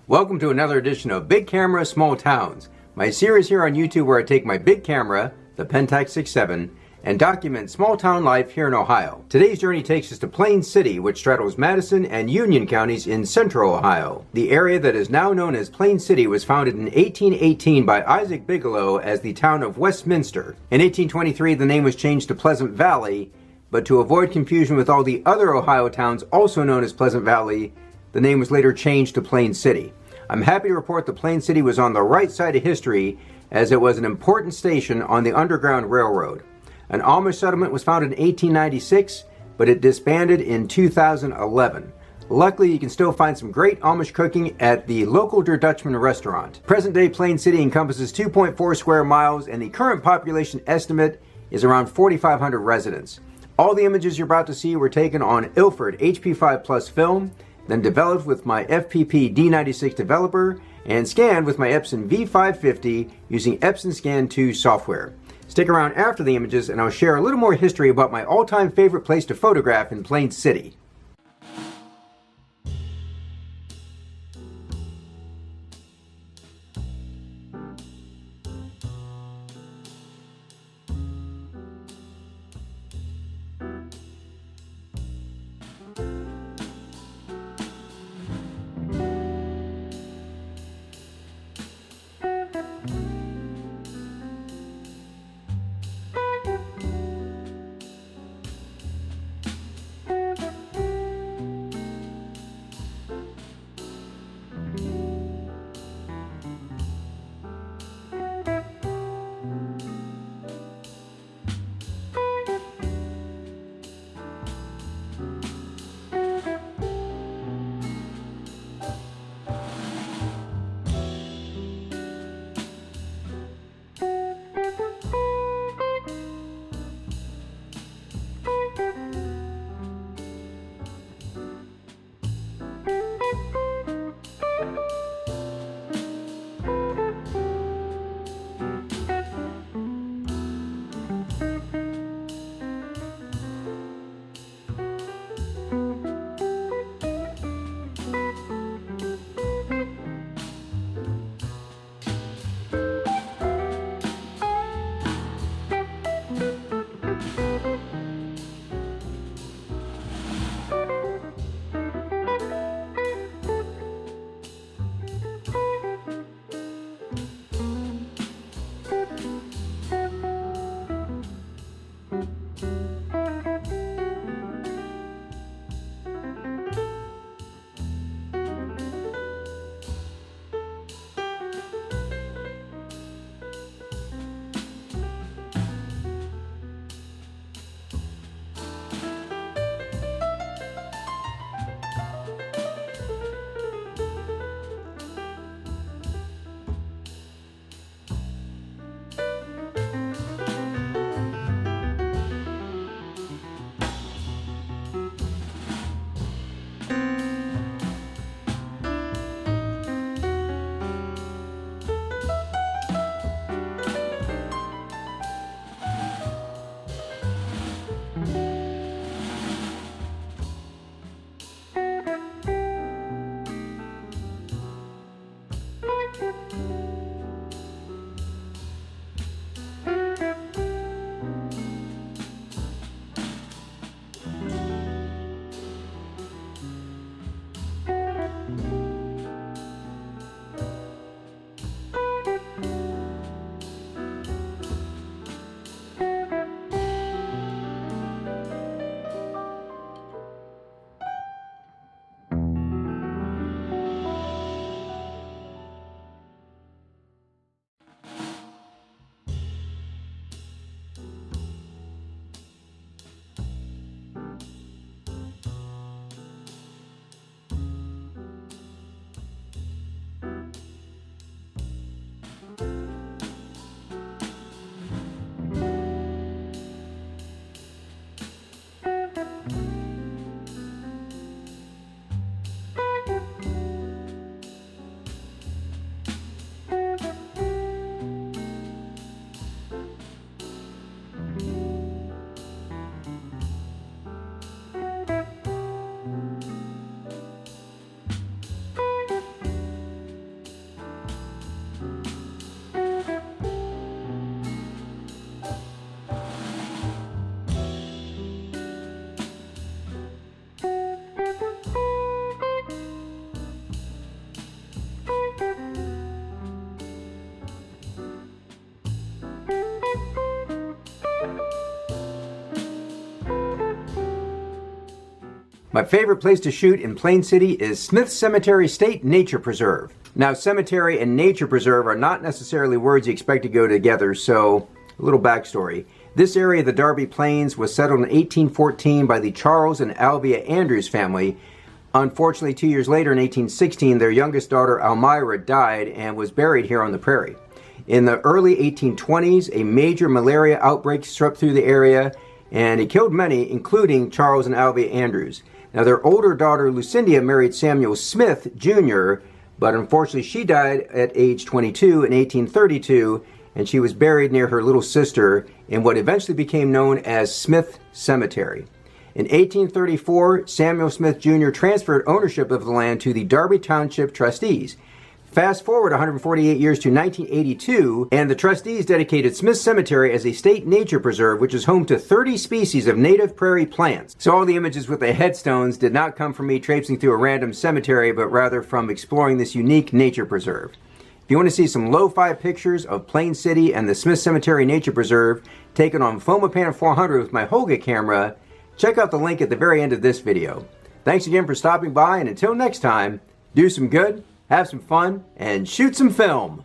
Welcome to another edition of Big Camera, Small Towns, my series here on YouTube where I take my big camera, the PENTAX 6.7, and document small town life here in Ohio. Today's journey takes us to Plain City, which straddles Madison and Union counties in central Ohio. The area that is now known as Plain City was founded in 1818 by Isaac Bigelow as the town of Westminster. In 1823, the name was changed to Pleasant Valley, but to avoid confusion with all the other Ohio towns also known as Pleasant Valley, the name was later changed to Plain City. I'm happy to report that Plain City was on the right side of history as it was an important station on the Underground Railroad. An Amish settlement was founded in 1896, but it disbanded in 2011. Luckily, you can still find some great Amish cooking at the local Der Dutchman restaurant. Present-day Plain City encompasses 2.4 square miles, and the current population estimate is around 4,500 residents. All the images you're about to see were taken on ILFORD HP5 Plus film, then developed with my FPP D96 Developer, and scanned with my Epson V550 using Epson Scan 2 software. Stick around after the images and I'll share a little more history about my all-time favorite place to photograph in Plain City. My favorite place to shoot in Plain City is Smith Cemetery State Nature Preserve. Now, cemetery and nature preserve are not necessarily words you expect to go together, so a little backstory. This area of the Darby Plains was settled in 1814 by the Charles and Alvia Andrews family. Unfortunately, 2 years later in 1816, their youngest daughter Almira died and was buried here on the prairie. In the early 1820s, a major malaria outbreak swept through the area and it killed many, including Charles and Alvia Andrews. Now, their older daughter Lucinda married Samuel Smith Jr., but unfortunately she died at age 22 in 1832, and she was buried near her little sister in what eventually became known as Smith Cemetery. In 1834, Samuel Smith Jr. transferred ownership of the land to the Darby Township trustees. Fast forward 148 years to 1982, and the trustees dedicated Smith Cemetery as a state nature preserve, which is home to 30 species of native prairie plants. So all the images with the headstones did not come from me traipsing through a random cemetery, but rather from exploring this unique nature preserve. If you want to see some lo-fi pictures of Plain City and the Smith Cemetery Nature Preserve taken on Fomapan 400 with my Holga camera, check out the link at the very end of this video. Thanks again for stopping by, and until next time, do some good, have some fun, and shoot some film.